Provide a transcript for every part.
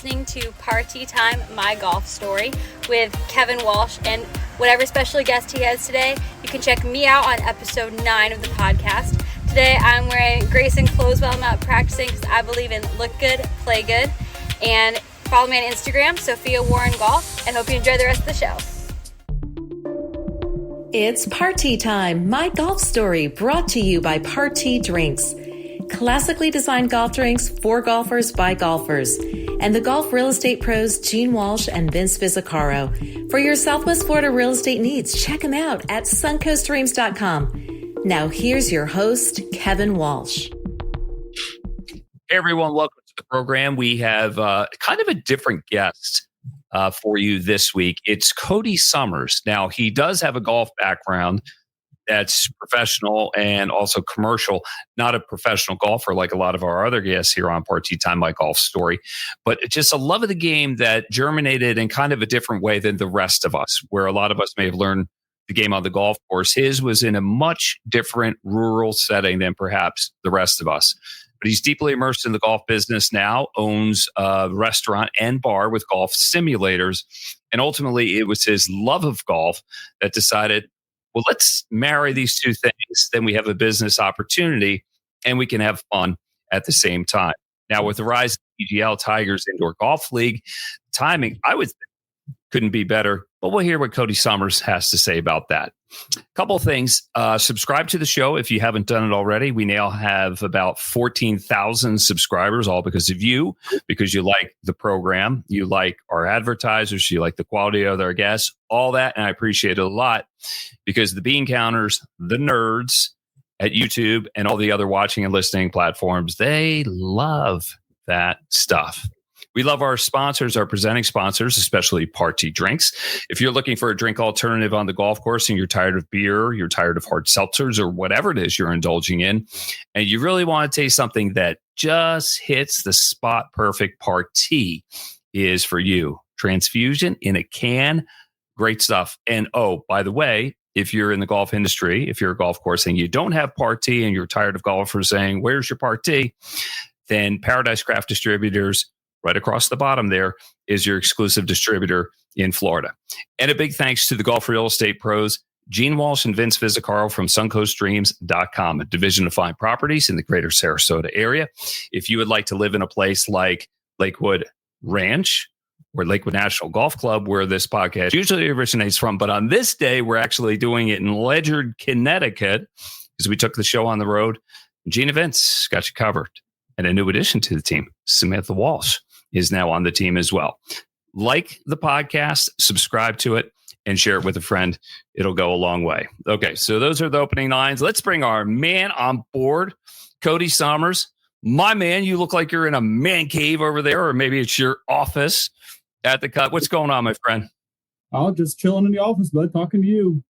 listening to Party Time, My Golf Story with Kevin Walsh and whatever special guest he has today. You can check me out on episode 9 of the podcast. Today I'm wearing Grayson clothes while I'm out practicing because I believe in look good, play good. And follow me on Instagram, Sophia Warren Golf, and hope you enjoy the rest of the show. It's Party Time, My Golf Story, brought to you by Party Drinks. Classically designed golf drinks for golfers by golfers. And the golf real estate pros Gene Walsh and Vince Visicaro. For your Southwest Florida real estate needs, check them out at suncoastdreams.com. Now here's your host, Kevin Walsh. Hey everyone, welcome to the program. We have kind of a different guest for you this week. It's Cody Summers. Now, he does have a golf background that's professional and also commercial, not a professional golfer like a lot of our other guests here on Party Time, My Golf Story, but just a love of the game that germinated in kind of a different way than the rest of us, where a lot of us may have learned the game on the golf course. His was in a much different rural setting than perhaps the rest of us. But he's deeply immersed in the golf business now, owns a restaurant and bar with golf simulators. And ultimately, it was his love of golf that decided, well, let's marry these two things. Then we have a business opportunity and we can have fun at the same time. Now, with the rise of the PGL Tigers Indoor Golf League, timing, I would think, couldn't be better. But we'll hear what Cody Summers has to say about that. A couple of things. Subscribe to the show if you haven't done it already. We now have about 14,000 subscribers, all because of you, because you like the program, you like our advertisers, you like the quality of our guests, all that. And I appreciate it a lot because the bean counters, the nerds at YouTube and all the other watching and listening platforms, they love that stuff. We love our sponsors, our presenting sponsors, especially Party Drinks. If you're looking for a drink alternative on the golf course and you're tired of beer, you're tired of hard seltzers or whatever it is you're indulging in, and you really want to taste something that just hits the spot perfect, Party is for you. Transfusion in a can, great stuff. And oh, by the way, if you're in the golf industry, if you're a golf course and you don't have Party and you're tired of golfers saying, where's your Party? Then Paradise Craft Distributors, right across the bottom there, is your exclusive distributor in Florida. And a big thanks to the golf real estate pros, Gene Walsh and Vince Visicaro from suncoastdreams.com, a division of fine properties in the greater Sarasota area. If you would like to live in a place like Lakewood Ranch or Lakewood National Golf Club, where this podcast usually originates from, but on this day, we're actually doing it in Ledyard, Connecticut, because we took the show on the road. Gene and Vince got you covered. And a new addition to the team, Samantha Walsh, is now on the team as well. Like the podcast, subscribe to it, and share it with a friend. It'll go a long way. Okay, so those are the opening lines. Let's bring our man on board, Cody Summers. My man, you look like you're in a man cave over there, or maybe it's your office at the cut. What's going on, my friend? Oh, just chilling in the office, bud, talking to you.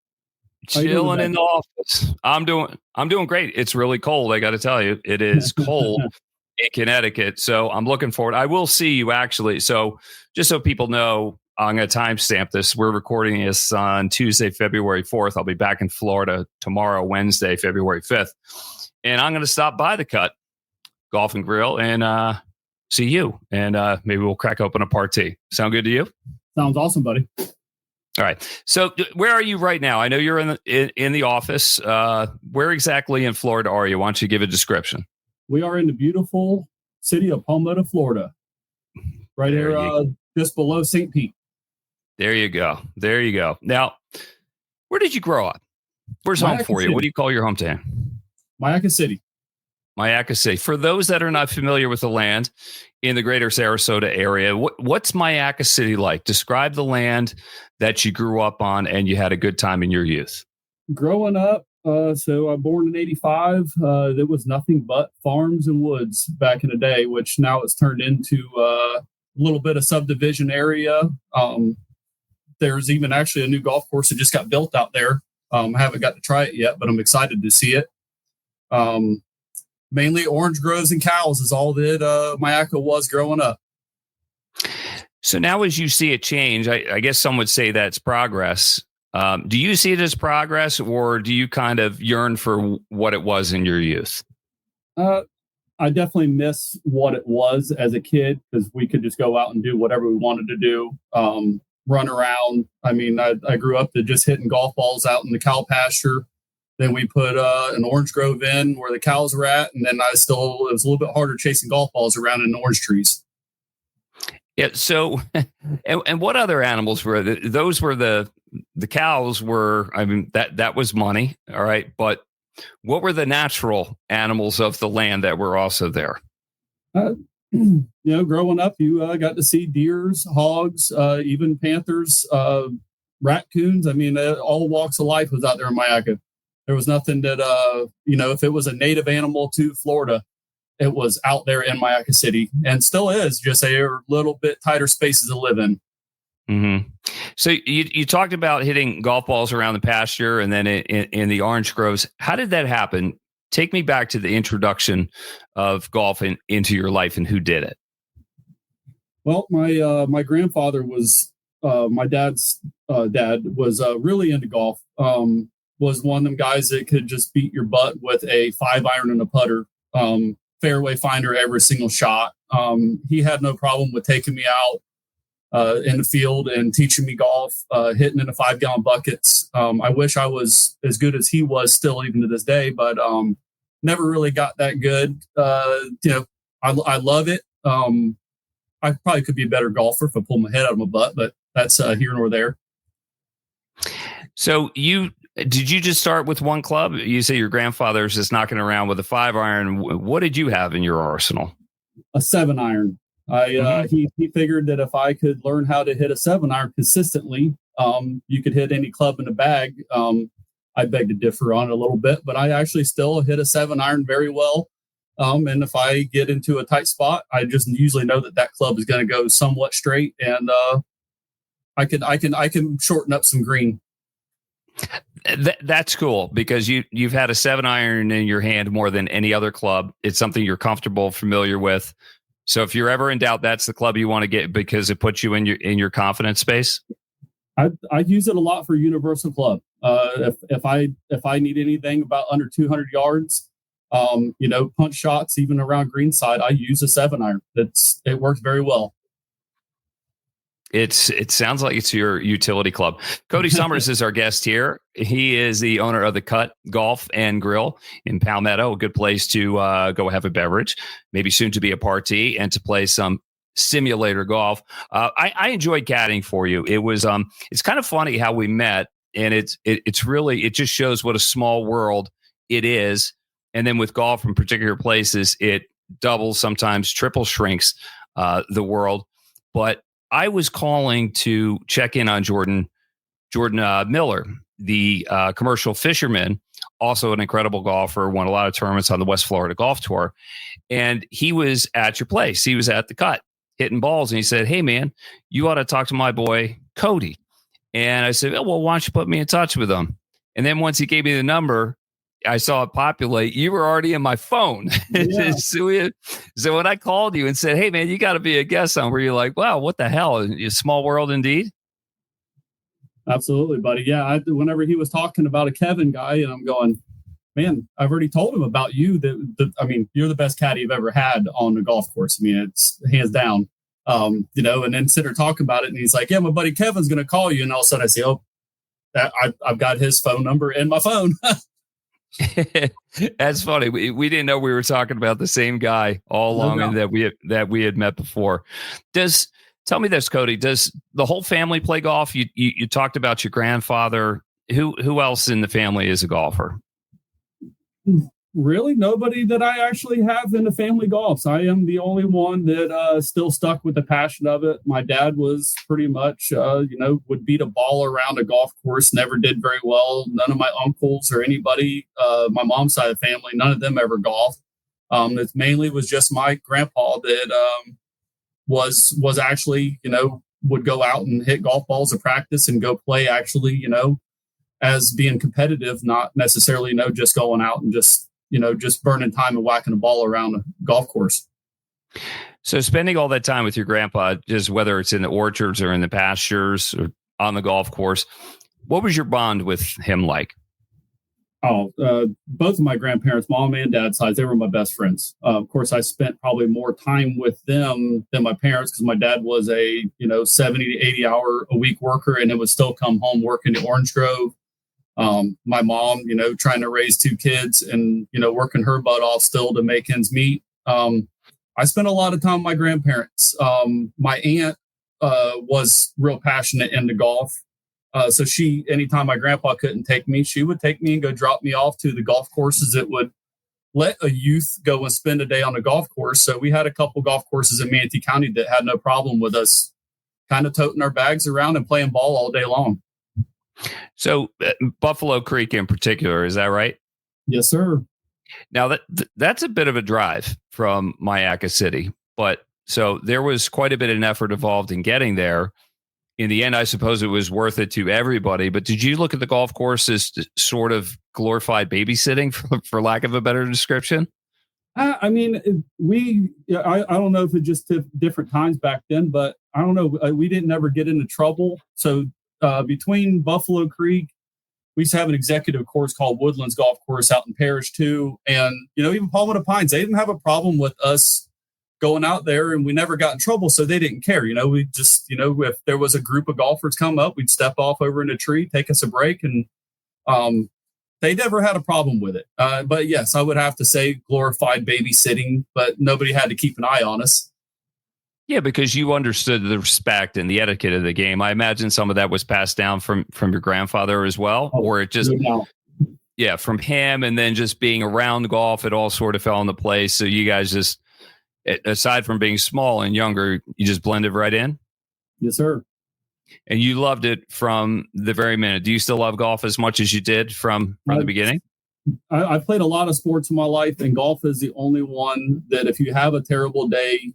Chilling in the office. I'm doing great. It's really cold, I got to tell you. It is cold in Connecticut. So I'm looking forward. I will see you actually. So just so people know, I'm going to timestamp this. We're recording this on Tuesday, February 4th. I'll be back in Florida tomorrow, Wednesday, February 5th. And I'm going to stop by the Cut Golf and Grill and see you. And maybe we'll crack open a Party. Sound good to you? Sounds awesome, buddy. All right. So where are you right now? I know you're in the office. Where exactly in Florida are you? Why don't you give a description? We are in the beautiful city of Palmetto, Florida, right there, just below St. Pete. There you go. There you go. Now, where did you grow up? Where's home for you? What do you call your hometown? Mayaca City. Mayaca City. For those that are not familiar with the land in the greater Sarasota area, what's Mayaca City like? Describe the land that you grew up on and you had a good time in your youth. Growing up, so I'm born in 85. There was nothing but farms and woods back in the day, which now it's turned into a little bit of subdivision area. There's even actually a new golf course that just got built out there. I haven't got to try it yet, but I'm excited to see it. Mainly orange groves and cows is all that Mayaca was growing up. So now as you see it change, I guess some would say that's progress. Do you see it as progress, or do you kind of yearn for what it was in your youth? I definitely miss what it was as a kid because we could just go out and do whatever we wanted to do, run around. I mean, I grew up to just hitting golf balls out in the cow pasture. Then we put an orange grove in where the cows were at, and then it was a little bit harder chasing golf balls around in orange trees. Yeah. So, and what other animals were those? Were the cows were? I mean, that was money. All right, but what were the natural animals of the land that were also there? Growing up, you got to see deers, hogs, even panthers, raccoons. I mean, all walks of life was out there in Mayaca. There was nothing that, if it was a native animal to Florida, it was out there in Mayaca City and still is, just a little bit tighter spaces to live in. Mm-hmm. So you talked about hitting golf balls around the pasture and then in the orange groves. How did that happen? Take me back to the introduction of golf into your life and who did it. Well, my grandfather was my dad's dad was really into golf. Was one of them guys that could just beat your butt with a 5-iron and a putter, fairway finder every single shot. He had no problem with taking me out in the field and teaching me golf, hitting in the 5-gallon buckets. I wish I was as good as he was still even to this day, but never really got that good. I love it. I probably could be a better golfer if I pull my head out of my butt, but that's here nor there. So did you just start with one club? You say your grandfather's just knocking around with a 5-iron. What did you have in your arsenal? A 7-iron. He figured that if I could learn how to hit a 7-iron consistently, you could hit any club in the bag. I beg to differ on it a little bit, but I actually still hit a 7-iron very well. And if I get into a tight spot, I just usually know that club is going to go somewhat straight, and I can shorten up some green. That's cool because you've had a 7-iron in your hand more than any other club. It's something you're comfortable, familiar with. So if you're ever in doubt, that's the club you want to get because it puts you in your confidence space. I use it a lot for universal club. If I need anything about under 200 yards, punch shots even around greenside, I use a 7-iron. It works very well. It sounds like it's your utility club. Cody Summers is our guest here. He is the owner of the Cut Golf and Grill in Palmetto, a good place to go have a beverage, maybe soon to be a party, and to play some simulator golf. I enjoyed caddying for you. It was it's kind of funny how we met, and it's really, it just shows what a small world it is. And then with golf in particular places, it doubles, sometimes triple shrinks the world. But I was calling to check in on Jordan Miller, the commercial fisherman, also an incredible golfer, won a lot of tournaments on the West Florida Golf Tour. And he was at your place. He was at the Cut hitting balls. And he said, "Hey, man, you ought to talk to my boy, Cody." And I said, "Oh, well, why don't you put me in touch with him?" And then once he gave me the number, I saw it populate. You were already in my phone. Yeah. So when I called you and said, "Hey, man, you got to be a guest on," were you like, "Wow, what the hell? A small world indeed?" Absolutely, buddy. Yeah. Whenever he was talking about a Kevin guy, and I'm going, "Man, I've already told him about you. You're the best caddy I've ever had on the golf course. I mean, it's hands down." And then sit there talking about it, and he's like, "Yeah, my buddy Kevin's going to call you." And all of a sudden, I say, "Oh, I've got his phone number in my phone." That's funny. We didn't know we were talking about the same guy all along, and that we had met before. Tell me this, Cody? Does the whole family play golf? You talked about your grandfather. Who else in the family is a golfer? Really, nobody that I actually have in the family golfs. I am the only one that still stuck with the passion of it. My dad was pretty much, would beat a ball around a golf course, never did very well. None of my uncles or anybody, my mom's side of the family, none of them ever golfed. It mainly was just my grandpa that was actually, would go out and hit golf balls at practice and go play actually, as being competitive, not necessarily, just going out and just burning time and whacking a ball around a golf course. So spending all that time with your grandpa, just whether it's in the orchards or in the pastures or on the golf course, what was your bond with him like? Both of my grandparents, mom and dad's sides, they were my best friends. Of course, I spent probably more time with them than my parents because my dad was a 70 to 80 hour a week worker, and it would still come home working the Orange Grove. My mom, trying to raise two kids and working her butt off still to make ends meet. I spent a lot of time with my grandparents. My aunt was real passionate into golf. So anytime my grandpa couldn't take me, she would take me and go drop me off to the golf courses that would let a youth go and spend a day on a golf course. So we had a couple golf courses in Manatee County that had no problem with us kind of toting our bags around and playing ball all day long. So Buffalo Creek in particular, is that right? Yes, sir. Now that's a bit of a drive from Mayaca City, but so there was quite a bit of an effort involved in getting there. In the end, I suppose it was worth it to everybody. But did you look at the golf course as sort of glorified babysitting, for lack of a better description? I mean, I don't know if it just different times back then, but I don't know. We didn't ever get into trouble. So between Buffalo Creek, we used to have an executive course called Woodlands Golf Course out in Parish too. And, even Palmetto Pines, they didn't have a problem with us going out there, and we never got in trouble. So they didn't care. We just, if there was a group of golfers come up, we'd step off over in a tree, take us a break. And they never had a problem with it. But yes, I would have to say glorified babysitting, but nobody had to keep an eye on us. Yeah, because you understood the respect and the etiquette of the game. I imagine some of that was passed down from your grandfather as well, or it just, from him, and then just being around golf, it all sort of fell into place. So you guys just, aside from being small and younger, you just blended right in? Yes, sir. And you loved it from the very minute. Do you still love golf as much as you did from the beginning? I played a lot of sports in my life, and golf is the only one that if you have a terrible day,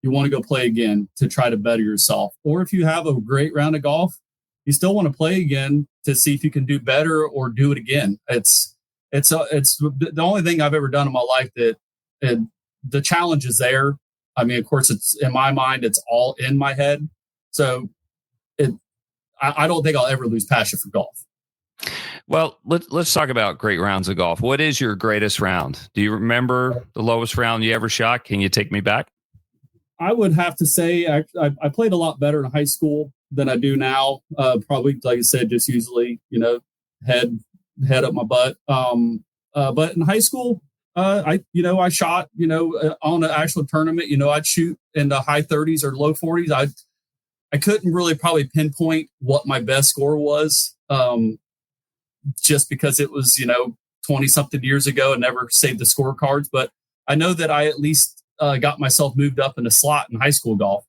you want to go play again to try to better yourself. Or if you have a great round of golf, you still want to play again to see if you can do better or do it again. It's the only thing I've ever done in my life that the challenge is there. I mean, of course, it's in my mind, it's all in my head. So I don't think I'll ever lose passion for golf. Well, let's talk about great rounds of golf. What is your greatest round? Do you remember the lowest round you ever shot? Can you take me back? I would have to say I played a lot better in high school than I do now. Probably, like I said, just usually, head up my butt. But in high school, I shot, on an actual tournament, I'd shoot in the high 30s or low 40s. I couldn't really probably pinpoint what my best score was, just because it was, 20 something years ago and never saved the scorecards. But I know that I at least got myself moved up in a slot in high school golf.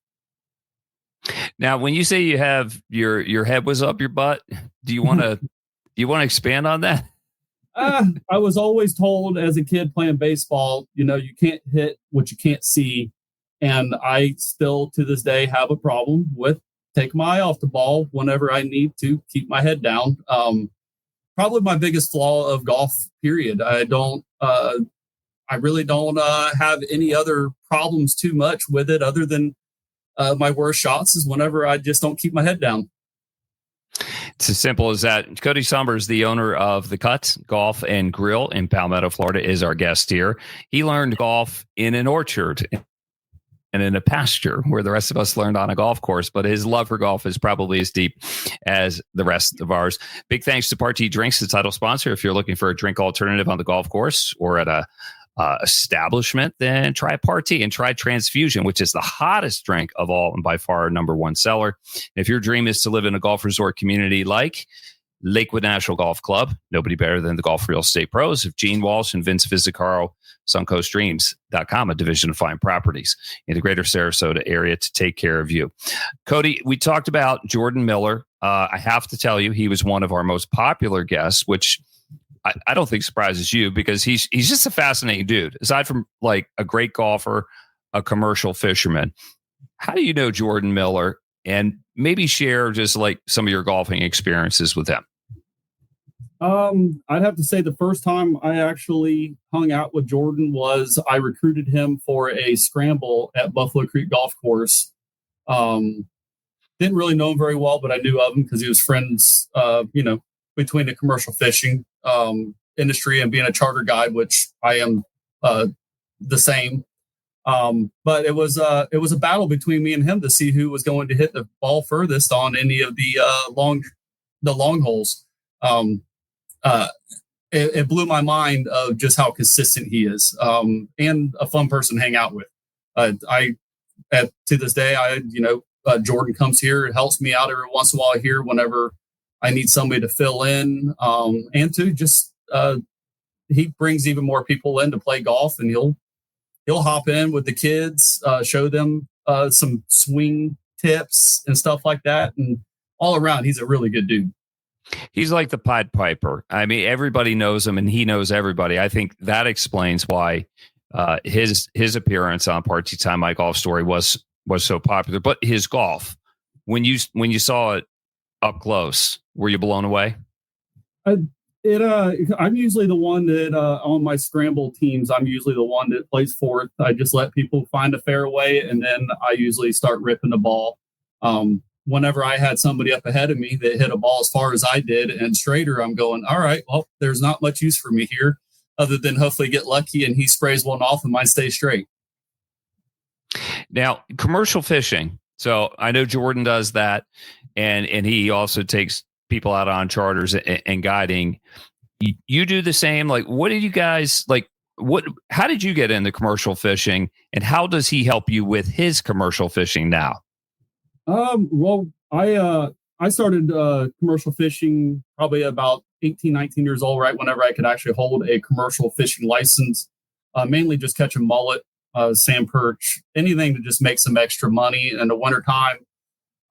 Now, when you say you have your head was up your butt, do you want to expand on that? I was always told as a kid playing baseball, you can't hit what you can't see. And I still to this day have a problem with taking my eye off the ball whenever I need to keep my head down. Probably my biggest flaw of golf, period. I really don't have any other problems too much with it other than my worst shots is whenever I just don't keep my head down. It's as simple as that. Cody Summers, the owner of The Cut Golf and Grill in Palmetto, Florida, is our guest here. He learned golf in an orchard and in a pasture where the rest of us learned on a golf course, but his love for golf is probably as deep as the rest of ours. Big thanks to Party Drinks, the title sponsor. If you're looking for a drink alternative on the golf course or at a establishment, then try Party and try Transfusion, which is the hottest drink of all and by far our number one seller. And if your dream is to live in a golf resort community like Lakewood National Golf Club, nobody better than the Golf Real Estate Pros of Gene Walsh and Vince Visicaro, SuncoastDreams.com, a division of Fine Properties in the greater Sarasota area to take care of you. Cody, we talked about Jordan Miller. I have to tell you, he was one of our most popular guests, which I don't think surprises you because he's just a fascinating dude. Aside from like a great golfer, a commercial fisherman. How do you know Jordan Miller? And maybe share just like some of your golfing experiences with him. I'd have to say the first time I actually hung out with Jordan was I recruited him for a scramble at Buffalo Creek Golf Course. Didn't really know him very well, but I knew of him because he was friends, between the commercial fishing. industry and being a charter guide, which I am the same. But it was a battle between me and him to see who was going to hit the ball furthest on any of the long holes. It blew my mind of just how consistent he is, and a fun person to hang out with. To this day, Jordan comes here and helps me out every once in a while here whenever I need somebody to fill in, and to just he brings even more people in to play golf, and he'll hop in with the kids, show them some swing tips and stuff like that, and all around, he's a really good dude. He's like the Pied Piper. I mean, everybody knows him, and he knows everybody. I think that explains why his appearance on Party Time, My Golf Story was so popular. But his golf, when you saw it up close, were you blown away? I'm usually the one that on my scramble teams, I'm usually the one that plays fourth. I just let people find a fairway, and then I usually start ripping the ball. Whenever I had somebody up ahead of me that hit a ball as far as I did and straighter, I'm going, all right, well, there's not much use for me here other than hopefully get lucky and he sprays one off and mine stays straight. Now, commercial fishing. So I know Jordan does that, and he also takes people out on charters and guiding. You do the same. Like, what did you guys like? How did you get into commercial fishing, and how does he help you with his commercial fishing now? Well, I started commercial fishing probably about 18, 19 years old, right whenever I could actually hold a commercial fishing license, mainly just catching mullet, sand perch, anything to just make some extra money in the wintertime.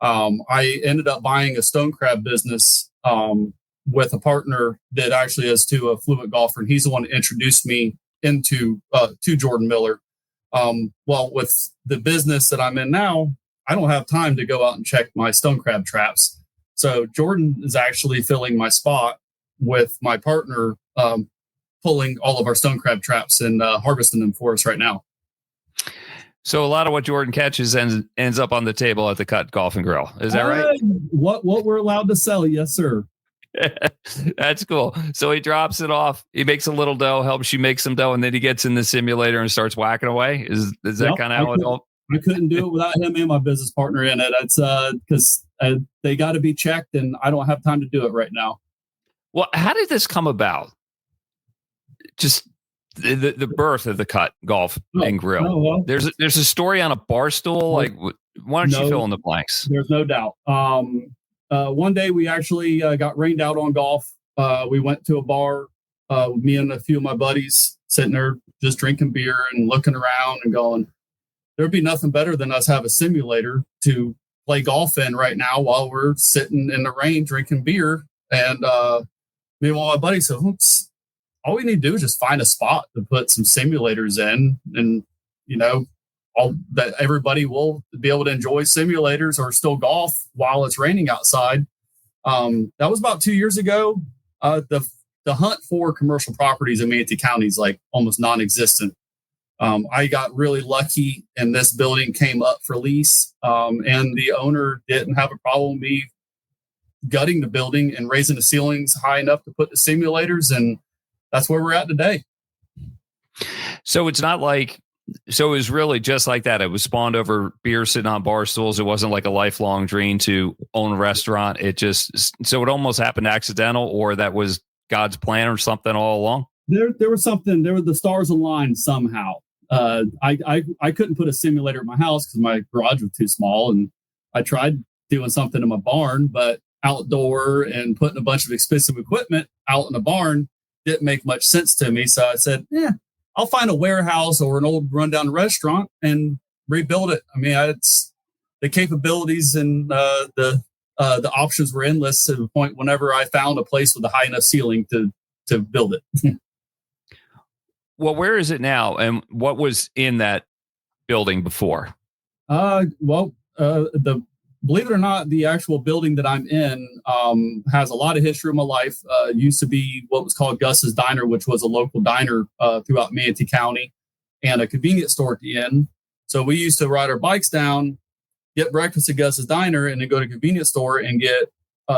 I ended up buying a stone crab business with a partner that actually is to a fluent golfer, and he's the one that introduced me into to Jordan Miller. Well, with the business that I'm in now, I don't have time to go out and check my stone crab traps. So Jordan is actually filling my spot with my partner, pulling all of our stone crab traps and harvesting them for us right now. So a lot of what Jordan catches ends up on the table at the Cut Golf and Grill. Is that right? What we're allowed to sell. Yes, sir. That's cool. So he drops it off. He makes a little dough, helps you make some dough, and then he gets in the simulator and starts whacking away. Is that kind of how it all? I couldn't do it without him and my business partner in it. It's because they got to be checked, and I don't have time to do it right now. Well, how did this come about? Just the birth of the Cut Golf and Grill. Oh, well, there's a story on a bar stool. Like, why don't you fill in the blanks? There's no doubt. One day we actually got rained out on golf. We went to a bar, me and a few of my buddies sitting there just drinking beer and looking around and going, there'd be nothing better than us have a simulator to play golf in right now while we're sitting in the rain drinking beer. And me and one of my buddies said, all we need to do is just find a spot to put some simulators in, and all that everybody will be able to enjoy simulators or still golf while it's raining outside. That was about 2 years ago. The hunt for commercial properties in Manatee County is like almost non-existent. I got really lucky, and this building came up for lease, and the owner didn't have a problem with me gutting the building and raising the ceilings high enough to put the simulators, and that's where we're at today. So it's not like, so it was really just like that. It was spawned over beer sitting on bar stools. It wasn't like a lifelong dream to own a restaurant. So it almost happened accidental, or that was God's plan or something all along. There was something, the stars aligned somehow. I couldn't put a simulator in my house because my garage was too small, and I tried doing something in my barn, but outdoor and putting a bunch of expensive equipment out in the barn didn't make much sense to me. So I said, I'll find a warehouse or an old rundown restaurant and rebuild it. I mean, it's the capabilities and the options were endless to the point whenever I found a place with a high enough ceiling to build it. Well, where is it now, and what was in that building before? Believe it or not, the actual building that I'm in has a lot of history in my life. It used to be what was called Gus's Diner, which was a local diner throughout Manatee County, and a convenience store at the end. So we used to ride our bikes down, get breakfast at Gus's Diner, and then go to a convenience store and get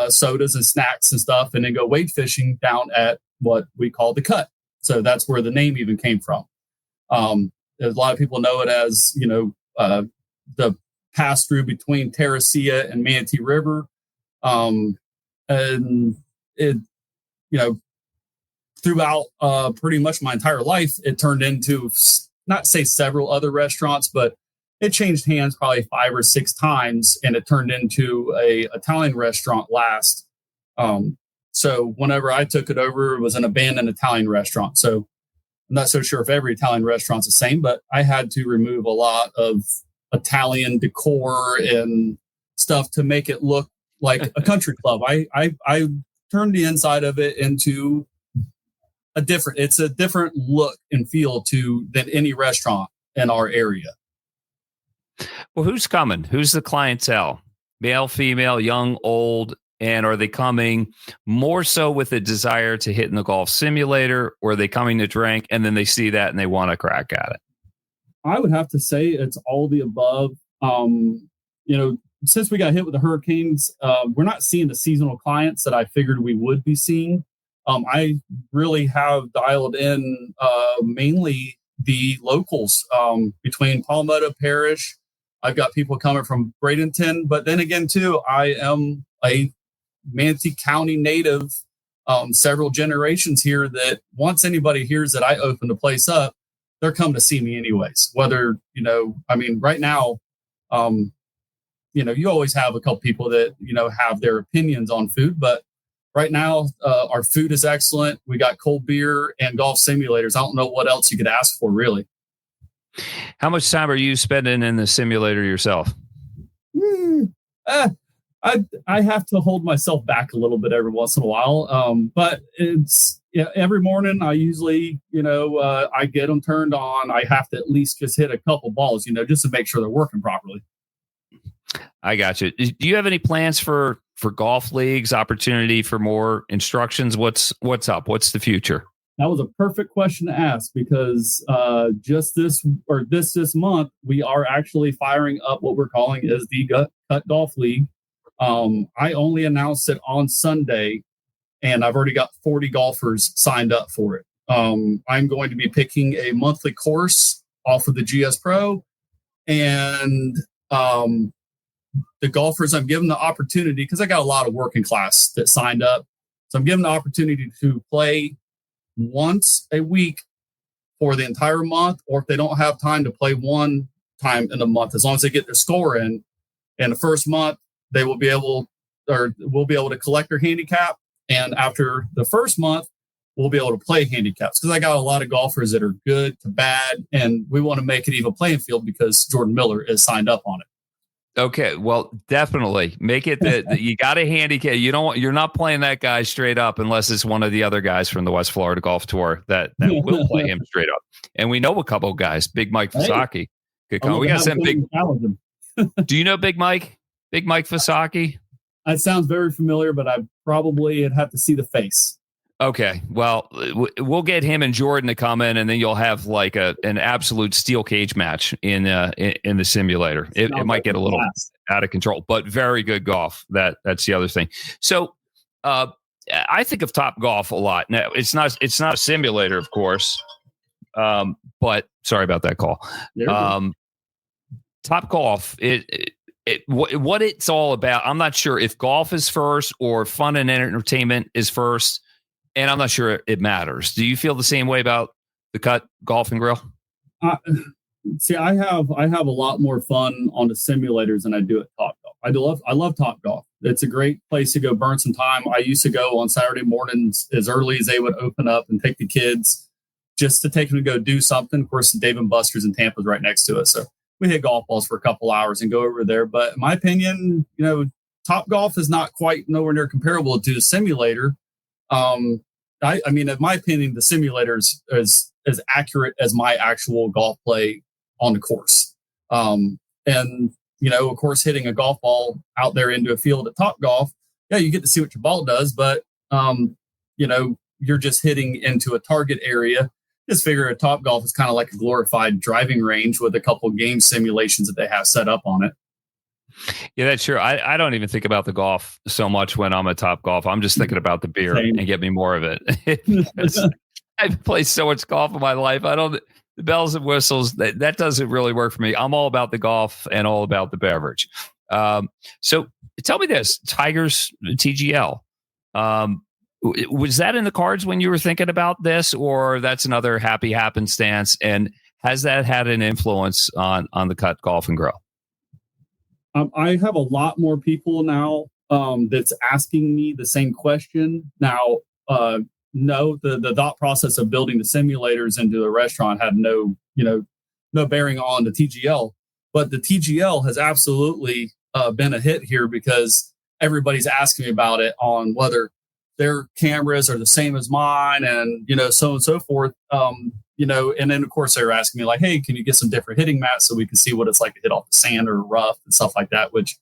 sodas and snacks and stuff, and then go wade fishing down at what we call the cut. So that's where the name even came from. A lot of people know it as, the pass through between Terracea and Manatee River. And it, throughout pretty much my entire life, it turned into, not say several other restaurants, but it changed hands probably 5 or 6 times, and it turned into a Italian restaurant last. So whenever I took it over, it was an abandoned Italian restaurant. So I'm not so sure if every Italian restaurant's the same, but I had to remove a lot of Italian decor and stuff to make it look like a country club. I turned the inside of it into it's a different look and feel than any restaurant in our area. Well, who's coming? Who's the clientele? Male, female, young, old? And are they coming more so with a desire to hit in the golf simulator, or are they coming to drink and then they see that and they want to crack at it? I would have to say it's all the above. Since we got hit with the hurricanes, we're not seeing the seasonal clients that I figured we would be seeing. I really have dialed in mainly the locals between Palmetto Parish. I've got people coming from Bradenton, but then again, too, I am a Manatee County native, several generations here, that once anybody hears that I opened the place up, they're coming to see me anyways. Whether, right now, you always have a couple people that, have their opinions on food, but right now, our food is excellent. We got cold beer and golf simulators. I don't know what else you could ask for, really. How much time are you spending in the simulator yourself? I have to hold myself back a little bit every once in a while. But it's every morning I usually, I get them turned on. I have to at least just hit a couple balls, just to make sure they're working properly. I got you. Do you have any plans for golf leagues, opportunity for more instructions? What's up? What's the future? That was a perfect question to ask, because just this month, we are actually firing up what we're calling is the Cut Golf League. I only announced it on Sunday, and I've already got 40 golfers signed up for it. I'm going to be picking a monthly course off of the GS Pro, and the golfers, I'm giving the opportunity, because I got a lot of working class that signed up. So I'm giving the opportunity to play once a week for the entire month, or if they don't have time, to play one time in a month, as long as they get their score in. And the first month, they will be able to collect their handicap. And after the first month, we'll be able to play handicaps, because I got a lot of golfers that are good to bad, and we want to make it even playing field because Jordan Miller is signed up on it. Okay, well, definitely make it that you got a handicap. You're not playing that guy straight up unless it's one of the other guys from the West Florida Golf Tour that will play him straight up. And we know a couple of guys, Big Mike Fasaki. Hey, we got some big. Do you know Big Mike? Big Mike Fasaki? It sounds very familiar, but I'd have to see the face. Okay, well, we'll get him and Jordan to come in, and then you'll have like an absolute steel cage match in the simulator. It might get a little out of control, but very good golf. That's the other thing. So I think of Top Golf a lot. Now it's not a simulator, of course, but sorry about that call. Top Golf, what it's all about. I'm not sure if golf is first or fun and entertainment is first. And I'm not sure it matters. Do you feel the same way about the Cut Golf and Grill? See, I have a lot more fun on the simulators than I do at Top Golf. I love Top Golf. It's a great place to go burn some time. I used to go on Saturday mornings as early as they would open up and take the kids just to take them to go do something. Of course, the Dave & Buster's in Tampa is right next to us. So we hit golf balls for a couple hours and go over there. But in my opinion, Top Golf is not quite nowhere near comparable to the simulator. In my opinion, the simulator is as accurate as my actual golf play on the course. Of course, hitting a golf ball out there into a field at Top Golf, you get to see what your ball does, but, you're just hitting into a target area. Just figure a Top Golf is kind of like a glorified driving range with a couple game simulations that they have set up on it. Yeah, that's true. I don't even think about the golf so much when I'm at Top Golf. I'm just thinking about the beer Same. and get me more of it. I've played so much golf in my life. The bells and whistles, that doesn't really work for me. I'm all about the golf and all about the beverage. So tell me this, Tigers TGL. Was that in the cards when you were thinking about this, or that's another happy happenstance? And has that had an influence on the Cut Golf and Grill? I have a lot more people now that's asking me the same question. Now, no, the thought process of building the simulators into a restaurant had no bearing on the TGL, but the TGL has absolutely been a hit here because everybody's asking me about it on whether their cameras are the same as mine and, so and so forth. And then of course they were asking me like, hey, can you get some different hitting mats so we can see what it's like to hit off the sand or rough and stuff like that, which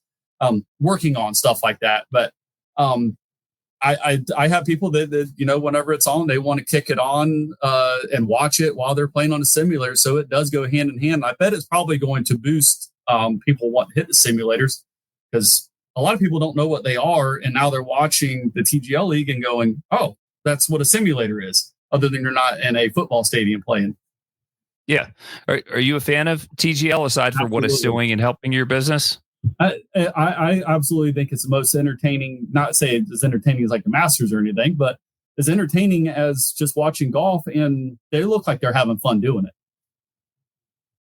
working on stuff like that. But I have people that whenever it's on, they want to kick it on and watch it while they're playing on a simulator. So it does go hand in hand. I bet it's probably going to boost people want to hit the simulators because a lot of people don't know what they are. And now they're watching the TGL League and going, oh, that's what a simulator is, other than you're not in a football stadium playing. Yeah. Are you a fan of TGL aside from what it's doing and helping your business? I absolutely think it's the most entertaining, not say it's as entertaining as like the Masters or anything, but as entertaining as just watching golf, and they look like they're having fun doing it.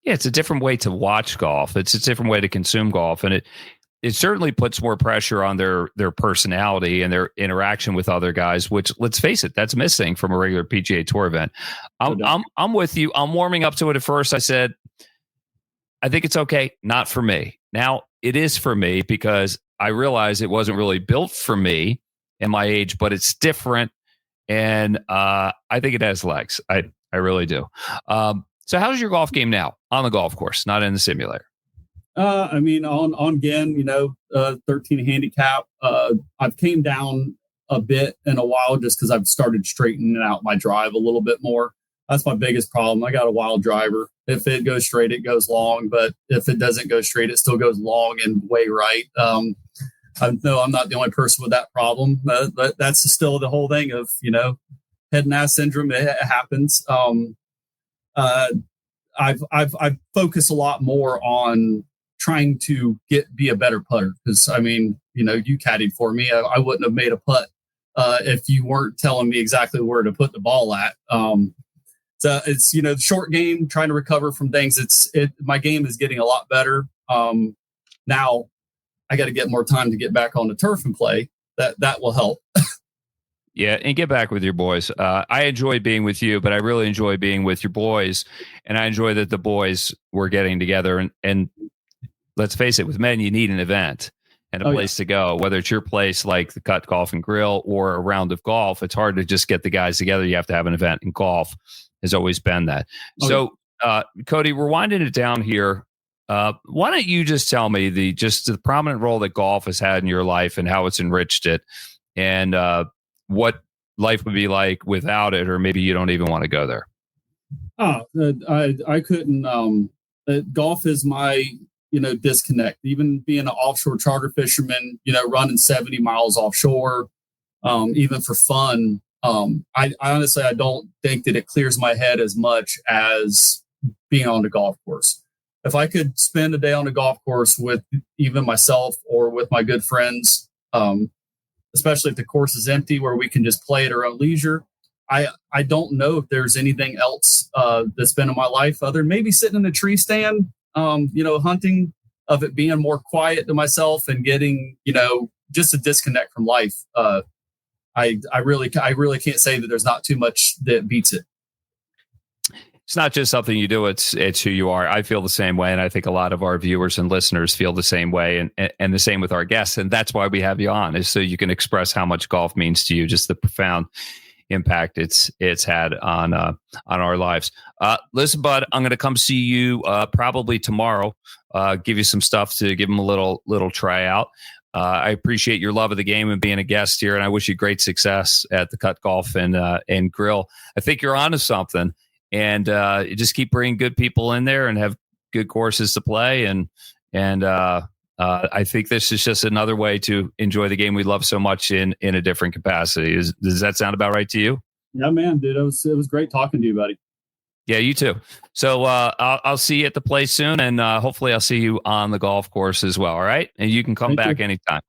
Yeah, it's a different way to watch golf. It's a different way to consume golf, and it certainly puts more pressure on their personality and their interaction with other guys, which, let's face it, that's missing from a regular PGA Tour event. I'm with you. I'm warming up to it. At first I said, I think it's okay. Not for me. Now it is for me because I realize it wasn't really built for me in my age, but it's different. And I think it has legs. I really do. So how's your golf game now on the golf course, not in the simulator? On Gin, 13 handicap. I've came down a bit in a while just because I've started straightening out my drive a little bit more. That's my biggest problem. I got a wild driver. If it goes straight, it goes long. But if it doesn't go straight, it still goes long and way right. I know I'm not the only person with that problem. That's still the whole thing of, head and ass syndrome. It happens. I've focused a lot more on trying to be a better putter because you caddied for me. I wouldn't have made a putt if you weren't telling me exactly where to put the ball at. So it's the short game, trying to recover from things. My game is getting a lot better. Now I got to get more time to get back on the turf and play. That will help. Yeah, and get back with your boys. I enjoy being with you, but I really enjoy being with your boys, and I enjoy that the boys were getting together. And let's face it, with men, you need an event and a place to go. Whether it's your place like the Cut Golf and Grill or a round of golf, it's hard to just get the guys together. You have to have an event, and golf has always been that. So, Cody, we're winding it down here. Why don't you just tell me the prominent role that golf has had in your life and how it's enriched it, and what life would be like without it, or maybe you don't even want to go there. I couldn't. Golf is my disconnect. Even being an offshore charter fisherman, running 70 miles offshore, even for fun. I honestly, I don't think that it clears my head as much as being on the golf course. If I could spend a day on the golf course with even myself or with my good friends, especially if the course is empty where we can just play at our own leisure, I don't know if there's anything else that's been in my life other than maybe sitting in a tree stand, hunting, of it being more quiet to myself and getting, just a disconnect from life. I really can't say that there's not too much that beats it. It's not just something you do. It's who you are. I feel the same way. And I think a lot of our viewers and listeners feel the same way, and the same with our guests. And that's why we have you on, is so you can express how much golf means to you, just the profound impact it's had on our lives. Listen, bud, I'm going to come see you probably tomorrow. Give you some stuff to give them a little tryout. I appreciate your love of the game and being a guest here, and I wish you great success at the Cut Golf and Grill. I think you're onto something, and you just keep bringing good people in there and have good courses to play, and I think this is just another way to enjoy the game we love so much in a different capacity. Does that sound about right to you? Yeah, man, dude, it was great talking to you, buddy. Yeah, you too. So I'll see you at the place soon, and hopefully I'll see you on the golf course as well. All right, and you can come back anytime.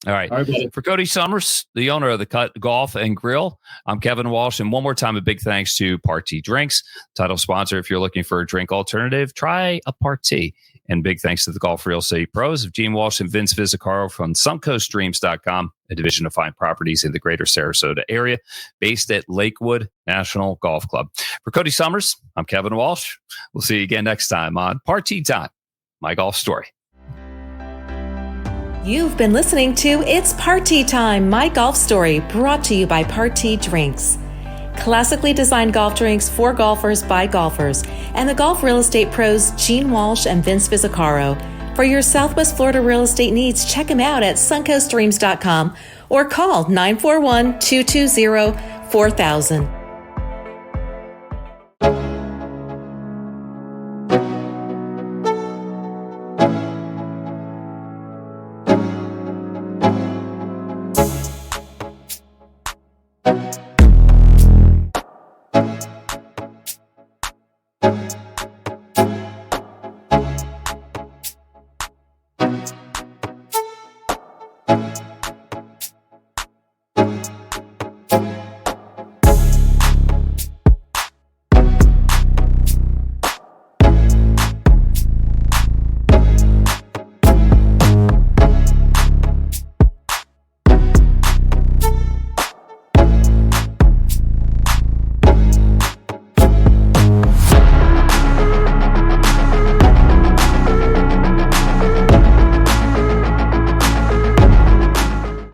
All right. For Cody Summers, the owner of the Cut Golf and Grill, I'm Kevin Walsh. And one more time, a big thanks to Party Drinks, title sponsor. If you're looking for a drink alternative, try a Party. And big thanks to the Golf Real Estate Pros of Gene Walsh and Vince Visicaro from SuncoastDreams.com, a division of fine properties in the greater Sarasota area, based at Lakewood National Golf Club. For Cody Summers, I'm Kevin Walsh. We'll see you again next time on Party Time, My Golf Story. You've been listening to It's Party Time, My Golf Story, brought to you by Party Drinks. Classically designed golf drinks for golfers by golfers, and the golf real estate pros Gene Walsh and Vince Visicaro. For your Southwest Florida real estate needs, check them out at suncoastdreams.com or call 941-220-4000.